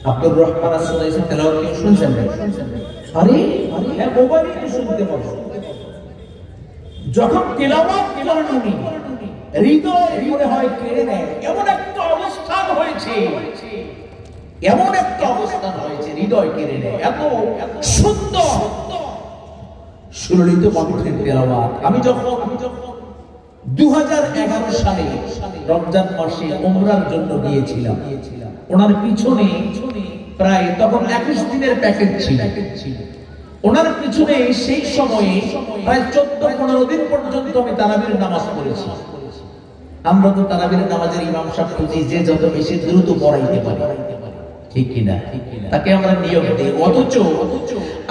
আব্দুর রহমান আসসালামী তেলাওয়াত কি শুনছেন? আরে হ্যাঁ, মোবাইলে তো শুনতে পাবো। যখন তেলাওয়াত করেন উনি, হৃদয় মনে হয় কেড়ে নেয়। এমন একটা অবস্থান হয়েছে, এমন একটা অবস্থান হয়েছে, হৃদয় কেড়ে নেয়। এত সুন্দর সুললিত কণ্ঠের তেলাওয়াত। আমি যখন 2011 সালে রমজান মাসে উমরার জন্য গিয়েছিলাম, ওনার পিছনে প্রায় তখন 21 দিনের প্যাকেজ ছিল। ওনার পিছনে সেই সময়ে প্রায় 14-15 দিন পর্যন্ত আমি তারাবির নামাজ পড়েছি। আমরা তো তারাবির নামাজের ইমাম সাহেব খুঁজি যে যত বেশি দ্রুত পড়াইতে পারে, ঠিক কিনা? তাকে আমরা নিয়োগ দিই। অথচ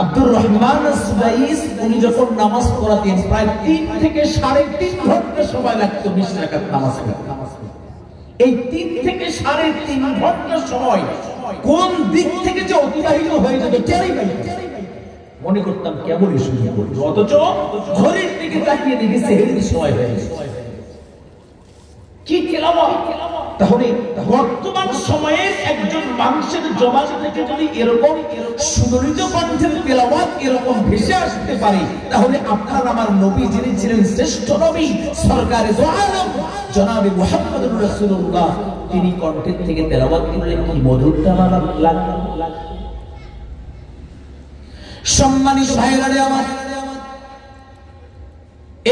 আব্দুর রহমান সুবাইস উনি যখন নামাজ পড়াতেন প্রায় 3 থেকে 3.5 ঘন্টা সময় লাগতো 20 রাকাত নামাজ পড়তে। এই 3 থেকে 3.5 ঘন্টা সময় কোন দিক থেকে যে অতিবাহিত হয়ে যেত টেরই পাইনি। মনে করতাম কেবলই শুরু করব, অথচ ঘড়ির দিকে তাকিয়ে দেখি সেহরির সময় হয়ে গেছে। কি তেলাওয়াত! তাহলে বর্তমান সময়ের একজন মানুষের জবান থেকে যদি এরকম সুললিত কণ্ঠের তেলাওয়াত এরকম ভেসে আসতে পারে, তাহলে আপনার আমার নবী যিনি ছিলেন শ্রেষ্ঠ নবী, সরকারে দো আলম জনাবে মুহাম্মদুর রাসূলুল্লাহ, তিনি কণ্ঠের থেকে তেলাওয়াত করলে কি মধুরতা লাগবে। সম্মানিত ভাইরা আমার,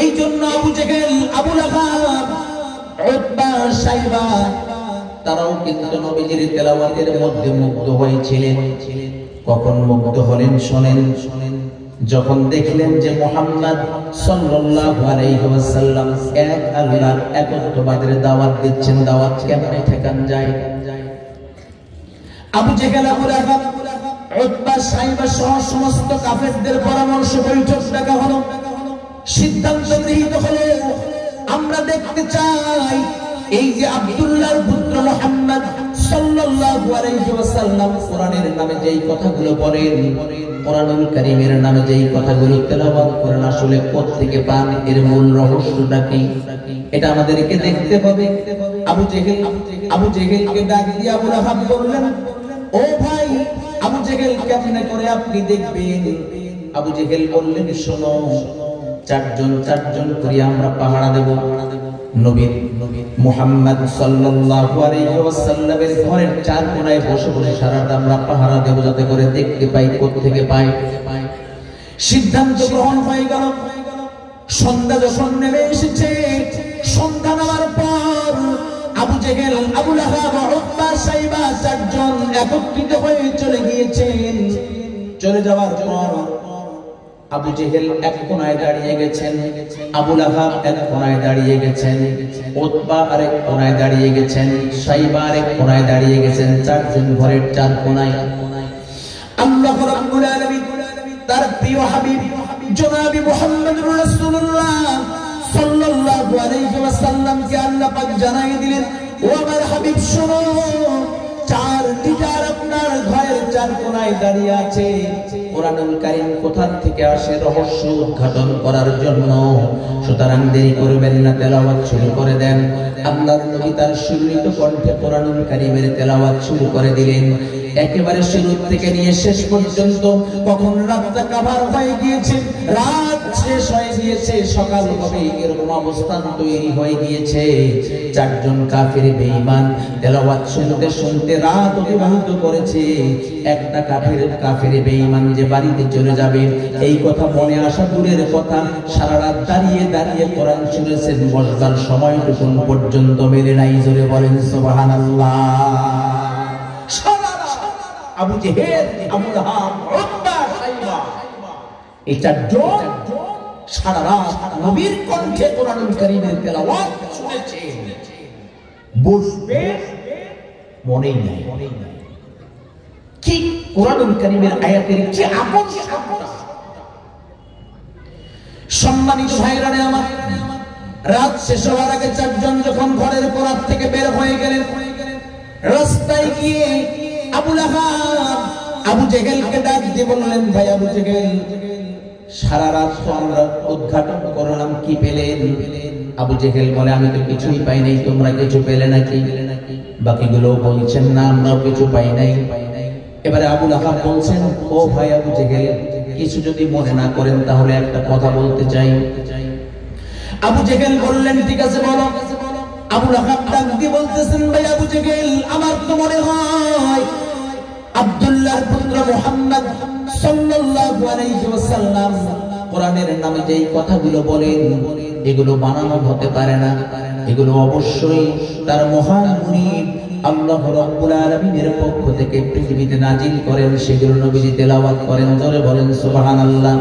এই জন্য আবু জেহেল, আবু লাহাব, উতবা, সাইবা তারাও কিন্তু নবীজির তেলাওয়াতের মধ্যে মুগ্ধ হয়েছিলেন। কখন মুগ্ধ হলেন শোনেন। যখন দেখলেন যে মুহাম্মদ সাল্লাল্লাহু আলাইহি ওয়াসাল্লাম এক আল্লাহর একত্ববাদের দাওয়াত দিচ্ছেন, দাওয়াত কেমনে ঠেকান যায়। আবু জেহেল, আবু লাহাব, উতবা, সাইবা সহ সমস্ত কাফেরদের পরামর্শ বৈঠক ডাকা হলো। সিদ্ধান্ত গৃহীত হলো, আমরা দেখতে চাই এই যে আব্দুল্লাহর পুত্র মুহাম্মদ সাল্লাল্লাহু আলাইহি ওয়াসাল্লাম কোরআনের নামে যেই কথাগুলো বলেন, কোরআনুল কারীমের নামে যেই কথাগুলো তেলাওয়াত করেন, আসলে কোত্থেকে পান, এর মূল রহস্যটা কি, এটা আমাদেরকে দেখতে হবে। আবু জেহেলকে ডাক দিয়ে আবু লাহাব বললেন, ও ভাই আবু জেহেল, কেমনে করে আপনি দেখবেন? আবু জেহেল বললেন, শোনো, চারজন করে আমরা পাহারা দেব। নবী মুহাম্মদ সাল্লাল্লাহু আলাইহি ওয়াসাল্লামের ঘরের চার কোণায় বসে বসে সারা রাত আমরা পাহারা দেব, যাতে করে দেখতে পাই কোত্থেকে পাই। সিদ্ধান্ত গ্রহণ হয়ে গেল। সন্ধ্যা যখন নেমে এসেছে, সন্ধ্যা নামার পর আবু জেহেল, আবু লাহাব, উতবা, সাইবা চারজন একত্রিত হয়ে চলে গিয়েছেন। চলে যাওয়ার পর আবু জেহেল এক কোণায় দাঁড়িয়ে গেছেন, আবু লাহাব এক কোণায় দাঁড়িয়ে গেছেন, উতবা আরেক কোণায় দাঁড়িয়ে গেছেন, সাইবা আরেক কোণায় দাঁড়িয়ে গেছেন। চারজন ঘরের চার কোণায়। আল্লাহ রাব্বুল আলামিন তার প্রিয় হাবিব জনাবে মুহাম্মদুর রাসূলুল্লাহ সাল্লাল্লাহু আলাইহি ওয়াসাল্লামকে আল্লাহ পাক জানাই দিলেন, ও আমার হাবিব শোনো, চারটি চার আপনার ঘরের চার কোণায় দাঁড়িয়ে আছে। কোরআনুল কারীম কোথা থেকে আসে রহস্য উদ্ঘাটন করার জন্য। সুতরাং দেরি করবেন না, তেলাওয়াত শুরু করে দেন। আল্লাহর নবী তার সুললিত কণ্ঠে কোরআনুল কারীমের তেলাওয়াত শুরু করে দিলেন। একেবারে শুরু থেকে নিয়ে শেষ পর্যন্ত, কখন রাতটা কাভার হয়ে গিয়েছে, রাত শেষ হয়ে গিয়েছে, সকাল হবে, এরকম অবস্থান তৈরি হয়ে গিয়েছে। চারজন কাফির বেঈমান তেলাওয়াত শুনতে শুনতে রাত অতিবাহিত করেছে। একটা কাফির বেঈমান যে বাড়িতে চলে যাবে এই কথা মনে আসা দূরের কথা, সারা রাত দাঁড়িয়ে দাঁড়িয়ে কোরআন শুনেছেন, বসবার সময়টুকু পর্যন্ত মেলে নাই। জোরে বলেন সুবহানাল্লাহ। আবু জেহেল, আবু লাহাব, উতবা, সাইবা এই চারজন সারা রাত নবীর কণ্ঠে কোরআনুল কারীমের তেলাওয়াত শুনেছে। বসবে মনেই নাই। কি কোরআনুল কারীমের আয়াতের কি আকর্ষণ! সম্মানিত ভাইরা আমার, রাত শেষ হওয়ার আগে চারজন যখন ঘরের কোণার থেকে বের হয়ে গেলেন, রাস্তায় গিয়ে আবু লাহাব আবু জেহেলকে ডাক দিয়ে বললেন, ভাই আবু জেহেল, সারা রাত তো আমরা উদ্ঘাটন করলাম, কি পেলেন? আবু জেহেল বলে, আমি তো কিছুই পাই নাই, তোমরা কিছু পেলে নাকি? বাকিগুলো বলছেন না, আমরাও কিছু পাই নাই। এবারে আবু লাহাব বলছেন, ও ভাই আবু জেহেল, কিছু যদি মনে না করেন তাহলে একটা কথা বলতে চাই। আবু জেহেল বললেন, ঠিক আছে বলো। আবু লাহাব ডাক দিয়ে বলতেছেন, ভাই আবু জেহেল, আমার তো মনে হয় আব্দুল্লাহর পুত্র মুহাম্মদ সাল্লাল্লাহু আলাইহি ওয়াসাল্লাম কোরআনের নামে যেই কথাগুলো বলেন এগুলো বানানো হতে পারে না, এগুলো অবশ্যই তার মহান মুনিব আল্লাহ রাব্বুল আলামিনের পক্ষ থেকে পৃথিবীতে নাজিল করেন, সেগুলো নবীজি তেলাওয়াত করেন। জোরে বলেন সুবহানাল্লাহ।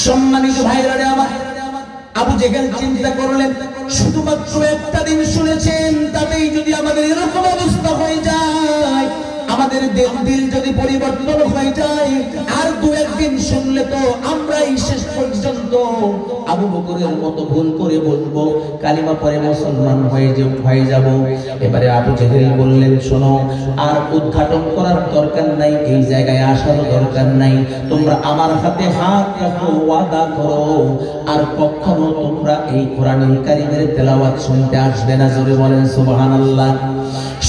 সম্মানিত ভাইরা আমার, আবু জেহেল চিন্তা করলেন, শুধুমাত্র একটা দিন শুনেছেন তাতেই যদি আমাদের এরকম অবস্থা হয়ে যায়, আমাদের দিল যদি পরিবর্তন হয়ে যায়, আর দু একদিন শুনলে তো আমরাই শেষ পর্যন্ত আবু বকরের মতো ভুল করে বলবো, কালিমা পড়ে মুসলমান হয়ে যাব। এবারে আবু জেহেল বললেন, শোনো, আর উদ্ঘাটন করার দরকার নাই, এই জায়গায় আসারও দরকার নাই, তোমরা আমার হাতে হাত রাখো, ওয়াদা করো আর কখনো তোমরা এই কোরআনুল কারীমের তেলাওয়াত শুনতে আসবে না। জোরে বলেন সুবহানাল্লাহ।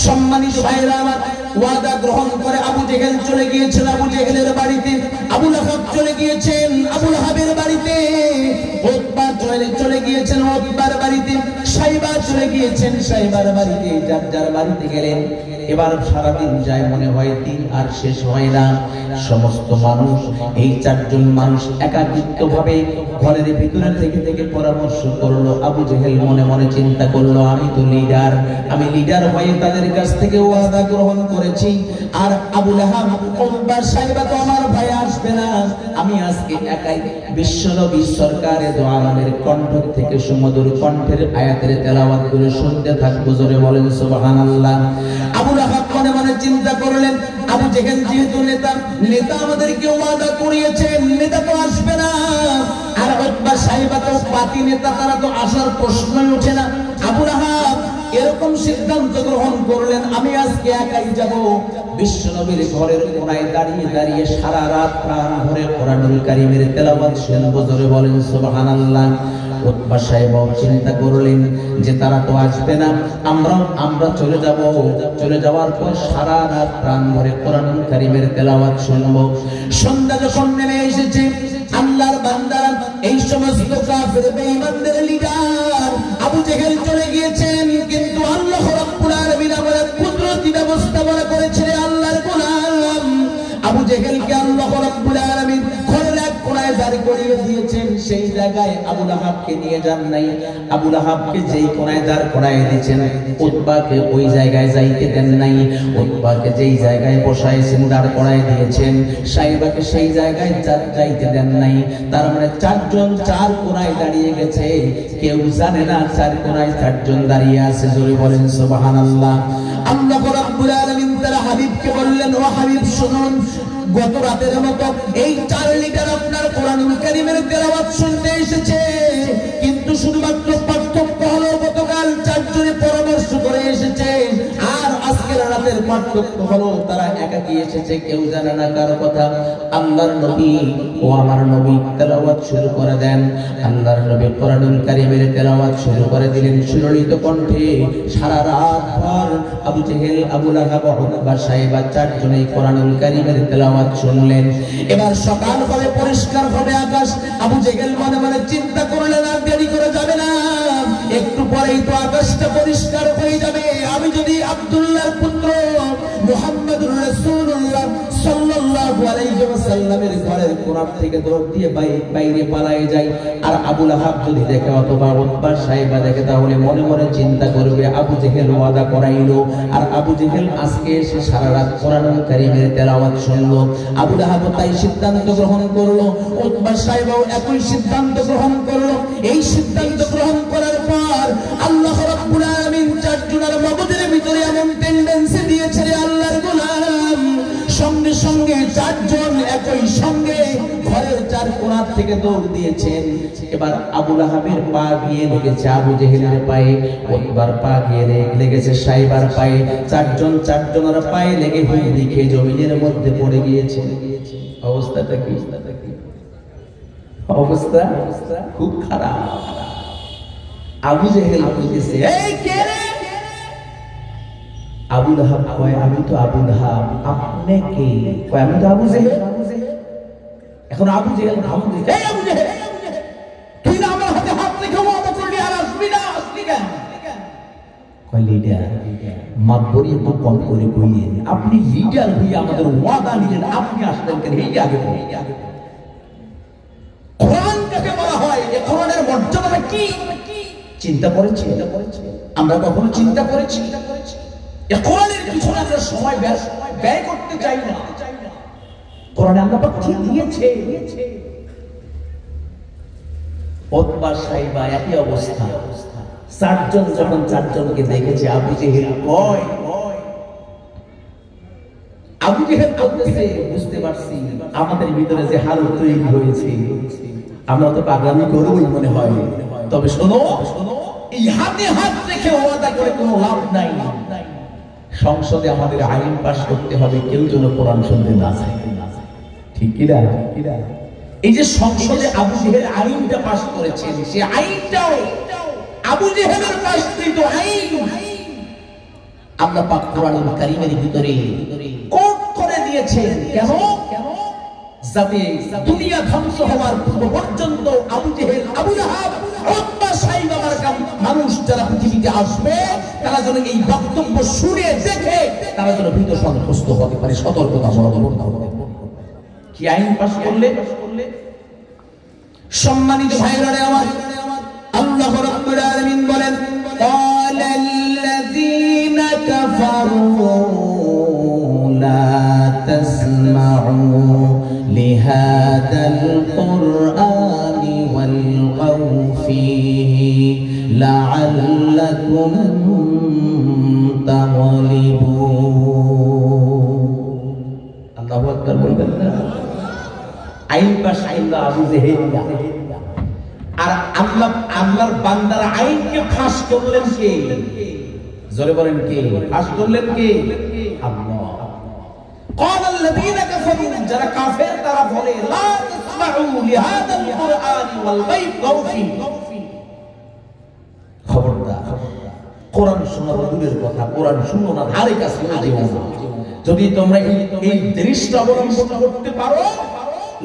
সম্মানিত ভাইরা আমার, ওয়াদা গ্রহণ করে আবু জেহেল চলে গিয়েছেন আবু জেহেলের বাড়িতে, আবু লাহাব চলে গিয়েছেন আবু লাহাবের বাড়িতে, উতবা চলে গিয়েছেন উতবার বাড়িতে, সাইবা চলে গিয়েছেন সাইবার বাড়িতে, যার যার বাড়িতে গেলেন। এবার সারাদিন যায়, মনে হয় দিন আর শেষ হয় না। সমস্ত মানুষ, এই চারজন মানুষ একাকিত্ব ভাবে ঘরের ভিতরে থেকে থেকে পরামর্শ করলো। আবু জেহেল মনে মনে চিন্তা করলো, আমি তো লিডার, আমি লিডার হয়ে তাদের কাছ থেকে ওয়াদা গ্রহণ করেছি, আর আবু লাহাব উতবা সাইবা তো আমার ভাই আসবে না, আমি আজকে একাই বিশ্বনবী সরকারে দো আলমের কণ্ঠ থেকে সুমধুর কণ্ঠের আয়াতের তেলাওয়াত করে শুনতে থাকবো। জোরে বলেন সুবহানাল্লাহ। আবু লাহাব মনে মনে চিন্তা করলেন, আবু জেহেল যেহেতু নেতা আমাদেরকে ওয়াদা করিয়েছেন, নেতা তো আসবে না, আর উতবা সাইবা তো পাতি নেতা, তারা তো আসার প্রশ্নই ওঠে না। আবু লাহাব এরকম সিদ্ধান্ত গ্রহণ করলেন, আমি আজকে একাই যাব, বিশ্বনবীর ঘরের কোণায় দাঁড়িয়ে দাঁড়িয়ে সারা রাত প্রাণ ভরে কোরআনুল কারীমের তেলাওয়াত শুনবো। জোরে বলেন সুবহানাল্লাহ। উতবা সাহেবও চিন্তা করলেন যে তারা তো আসবে না, আমরা চলে যাব, চলে যাওয়ার পর সারা রাত প্রাণ ভরে কোরআনুল কারীমের তেলাওয়াত শুনবো। সন্ধ্যা যখন নেমে এসেছে, আল্লাহর বান্দারা, এই সমস্ত কাফের বেঈমানদের লিডার আবু জেহেল চলে গিয়েছেন, কিন্তু আল্লাহ রাব্বুল আলামিন আমাদের কুদরতি ব্যবস্থাপনা করেছে। আল্লাহর গোলাম আবু জেহেলকে আল্লাহ রাব্বুল আলামিন ঘরের এক কোণায় দাঁড় করিয়ে দিয়েছেন, সেই জায়গায় আবু লাহাবকে নিয়ে যান নাই। আবু লাহাবকে যেই কোণায় দাঁড় করায় দিয়েছেন, উতবাকে ওই জায়গায় যাইতে দেন নাই। উতবাকে যেই জায়গায় বসাইছেন দাঁড় করায় দিয়েছেন, সাইবাকে সেই জায়গায় যাইতে দেন নাই। তার মানে চারজন চার কোণায় দাঁড়িয়ে গেছে, কেউ জানে না চার কোণায় চারজন দাঁড়িয়ে আছে। জোরে বলেন সুবহানাল্লাহ। আল্লাহ রাব্বুল আলামিন তার হাবিবকে বললেন, ও হাবিব শুনুন, গত রাতের মতো এই 4 লিটার আপনার কোরআনুল কারীমের তেলাওয়াত শুনতে এসেছে, কিন্তু শুধুমাত্র পার্থক্য হলো গতকাল 4 জনে পরামর্শ করে এসেছে, আর আজকের রাতের পার্থক্য হলো তারা একাকী এসেছে, কেউ জানে না কার কথা। আল্লাহর নবী, ও আমার নবী, তেলাওয়াত শুরু করে দেন। আল্লাহর নবী কোরআনুল কারীমের তেলাওয়াত শুরু করে দিলেন সুললিত কণ্ঠে। সারা রাত ভর আবু জেহেল, আবু লাহাব, উতবা সাইবা 4 জনেই কোরআনুল কারীমের তেলাওয়াত শুনলেন। এবার সকাল হবে, পরিষ্কার হবে আকাশ। আবু জেহেল মনে মনে চিন্তা করলেন, আর দেরি করে যাবে না, একটু পরেই তো আকাশটা পরিষ্কার হয়ে যাবে। আমি যদি আব্দুল্লাহর পুত্র মুহাম্মদুর রাসূলুল্লাহ সাল্লাল্লাহু আলাইহি ওয়াসাল্লামের ঘরের কোণা থেকে দৌড় দিয়ে বাইরে পালায়ে যাই, আর আবু লাহাব যদি দেখে অথবা উতবা সাইবা দেখে, তাহলে মনে মনে চিন্তা করবে আবু জেহেল ওয়াদা করাইলো, আর আবু জেহেল আজকে এসে সারা রাত কোরআনুল কারীমের তেলাওয়াত শুনলো। আবু লাহাব তাই সিদ্ধান্ত গ্রহণ করলো, উতবা সাইবাও একই সিদ্ধান্ত গ্রহণ করলো। এই সিদ্ধান্ত গ্রহণ করার পর আল্লাহ রাব্বুল আলামিন 4 জনের মগজের ভিতরে এমন টেন্ডেন্সি দিয়েছে, আল্লাহর গোলাম, সঙ্গে সঙ্গে 4 জন একই সঙ্গে ঘরের 4 কোণা থেকে দৌড় দিয়েছেন। এবার আবু লাহাবের পা গিয়ে লেগেছে আবু জেহেলের পায়ে, উতবার পা গিয়ে লেগেছে সাইবার পায়ে, 4 জনের পায়ে লেগে হুমড়ি খেয়ে জমিনের মধ্যে পড়ে গিয়েছে। অবস্থাটা কি? অবস্থা খুব খারাপ। আবু জেহেল বলতেছে, এই কে রে? আবু লাহাব কয় আমি তো আবু লাহাব, আপনি কে? কয় আমি তো আবু জেহেল। এখন আবু জেহেল আবু জেহেল, এই আবু জেহেল তুই না আমার হাতে হাত রেখে ওয়াদা করলি আর আসবি না, আসলি কেন? কয় লিডার মাতবরি একটু কম করে কইলেন, আপনি লিডার হয়ে আমাদের ওয়াদা নিলেন, আপনি আসলেন কেন? এই আগে কোরআন কাকে বলা হয়, এই কোরআনের মর্যাদাটা কি চিন্তা করেছি? আমরা কখনো চিন্তা করেছি? এই কোরআনের পিছনে আমরা সময় ব্যয় করতে চাই না। কোরআনে আল্লাহ পাক ঠিক দিয়েছে। উতবা সাইবা একই অবস্থা। চারজন যখন চারজনকে দেখেছে, আবু জেহেল কয়, আবু জেহেল বলতেছে বুঝতে পারছি আমাদের ভিতরে যে হালত তৈরি হয়েছে, আমরা তো পাগলামি করবই মনে হয়। তবে শোনো, এই হাতে হাত রেখে ওয়াদা করে কোনো লাভ নাই। সংসদে আমাদের আইন পাস করতে হবে, কেউ যেন কোরআন শুনতে না যায়। ঠিক কিনা? এই যে সংসদে আবু জেহেল আইনটা পাস করেছেন, সে আইনটাও আবু জেহেলের পাশকৃত আইন আল্লাহ পাক কোরআনুল কারীমের ভিতরে কোট করে দিয়েছেন। কেন? যাতে দুনিয়া ধ্বংস হওয়ার পূর্ব পর্যন্ত আবু জেহেল, আবু লাহাব, উতবা সাইবা মার্কার মানুষ যারা পৃথিবীতে আসবে, তারা যেন এই বক্তব্য শুনে দেখে তারা যেন ভীত সন্ত্রস্ত হতে পারে, সতর্কতা অবলম্বন করতে। কি আইন পাস করলে? সম্মানিত ভাইরা আমার, আল্লাহ রাব্বুল আলামিন বলেন, ক্বালাল্লাযীনা কাফারু লা তাসমাউ লিহাদাল কুরআনি ওয়ালগাউ ফীহি লাআল্লাকুম তাগলিবুন। আল্লাহু আকবার বলবেন না? আইন পাস আইনটা আবু জেহেল, আর আল্লাহর বান্দারা আইনকে ফাঁস করলেন কে? জোরে বলেন কে ফাঁস করলেন? কে? আল্লাহ। ক্বালাল্লাযীনা কাফারু, যারা কাফের তারা বলে, লা তাসমাউ লিহাদাল কুরআনি ওয়ালগাউ ফীহি। খবরদার, কোরআন শোনা দূরের কথা, কোরআন শুনো না, ধারে কাছে যেও না। যদি তোমরা এই দৃশ্য অবলম্বন করতে পারো,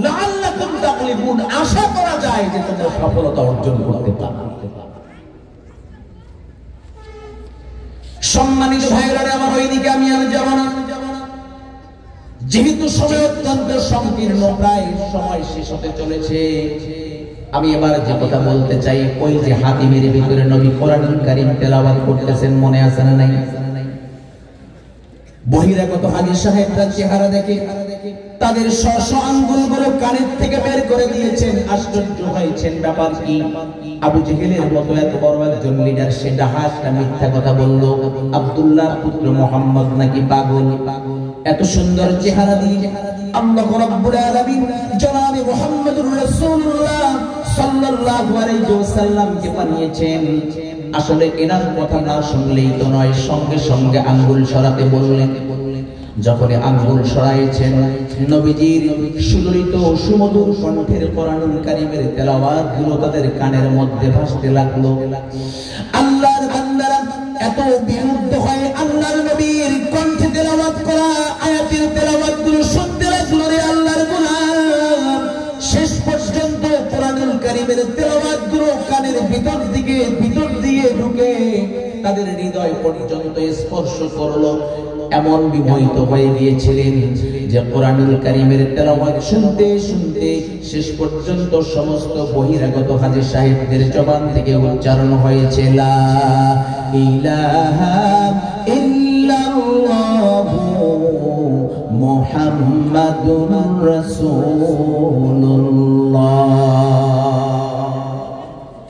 লাআল্লাকুম তাগলিবুন, আশা করা যায় যে তোমরা সফলতা অর্জন করতে পারবে। সম্মানিত ভাইরা আমার, ওইদিকে আমি আর যাব না, যেহেতু সময় অত্যন্ত সংকীর্ণ, প্রায় সময় শেষ হতে চলেছে। আমি এবার যে কথা বলতে চাই, ওই যে হাতিমের ভিতরে নবী কোরআনুল কারীম তেলাওয়াত করতেছেন, মনে আছে না নাই? বহিরাগত হাজী সাহেবরা চেহারা দেখে তাদের স্ব আঙ্গুলগুলো কানের থেকে বের করে দিয়েছেন। আশ্চর্য হয়েছেন, ব্যাপার কি? আবু জেহেলের মতো এত বড় একজন লিডার, সে ডাহাতটা মিথ্যা কথা বলল। আব্দুল্লাহর পুত্র মুহাম্মদ নাকি পাগল? এত সুন্দর চেহারা দিয়ে আল্লাহ রাব্বুল আলামিন জনাবে মুহাম্মদুর রাসূলুল্লাহ সাল্লাল্লাহু আলাইহি ওয়াসাল্লামকে বানিয়েছেন। আসলে এনার কথা না শুনলেই তো নয়, সঙ্গে সঙ্গে আঙ্গুল সরাতে বললেন। যখন আঙ্গুল সরাইছেন, নবীজির সুললিত সুমধুর কণ্ঠের কোরআনুল কারীমের তেলাওয়াত গুলো তাদের কানের মধ্যে ভাসতে লাগলো। আল্লাহর বান্দারা এত বিমুগ্ধ হয় আল্লাহর নবীর কণ্ঠে তেলাওয়াত করা আয়াতের তেলাওয়াত গুলো শুনতে লাগলো। রে আল্লাহর গোলাম, শেষ পর্যন্ত কোরআনুল কারীমের তেলাওয়াত গুলো কানের ভিতর দিয়ে ঢুকে তাদের হৃদয় পর্যন্ত স্পর্শ করলো। এমন বিমোহিত হয়ে গিয়েছিলেন যে কোরআনুল কারীমের তেলাওয়াত শুনতে শুনতে শেষ পর্যন্ত সমস্ত বহিরাগত হাজী সাহেবদের জবান থেকে উচ্চারণ হয়েছে, লা ইলাহা ইল্লাল্লাহু মুহাম্মাদুর রাসূলুল্লাহ।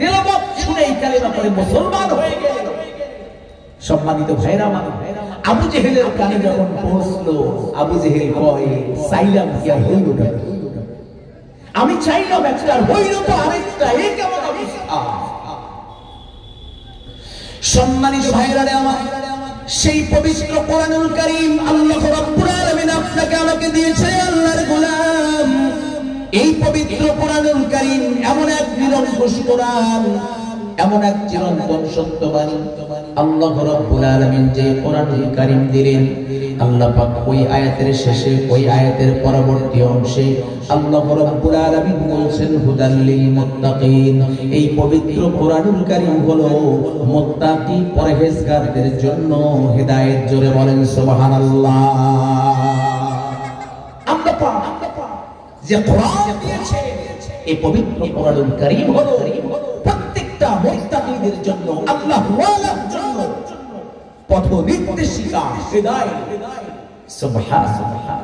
তেলাওয়াত শুনে এই কালিমা পড়ে মুসলমান হয়ে গেল। সম্মানিত ভাইরা আমার, আবু জেহেলের কানে যখন পৌঁছলো, আবু জেহেল কয়, চাইলাম কি আর হইল না? আমি চাইলাম একটা, হইল তো আরেকটা, এ কেমন অবস্থা? সম্মানিত ভাইরা আমার, সেই পবিত্র কোরআনুল কারীম আল্লাহ রাব্বুল আলামিন আপনাকে আমাকে দিয়েছে। আল্লাহর গোলাম, এই পবিত্র কোরআনুল কারীম এমন এক নিরঙ্কুশ কোরআন, এমন এক চিরন্তন সত্যবাণী আল্লাহ রাব্বুল আলামিন যে কোরআনুল কারীম দিলেন, আল্লাহ পাক ওই আয়াতের শেষে, ওই আয়াতের পরবর্তী অংশে আল্লাহ রাব্বুল আলামিন বলছেন হুদাল লিল মুত্তাকিন। এই পবিত্র কোরআনুল কারীম হলো মুত্তাকি পরহেজগারদের জন্য হেদায়েত। জোরে বলেন সুবহানাল্লাহ। আল্লাহ পাক যে কোরআন দিয়েছে, এই পবিত্র কোরআনুল কারীম হলো প্রত্যেকটা মুত্তাকিদের জন্য, আল্লাহ ওয়ালার জন্য পথ নির্দেশিকা, হেদায়েত। সুবহানাল্লাহ।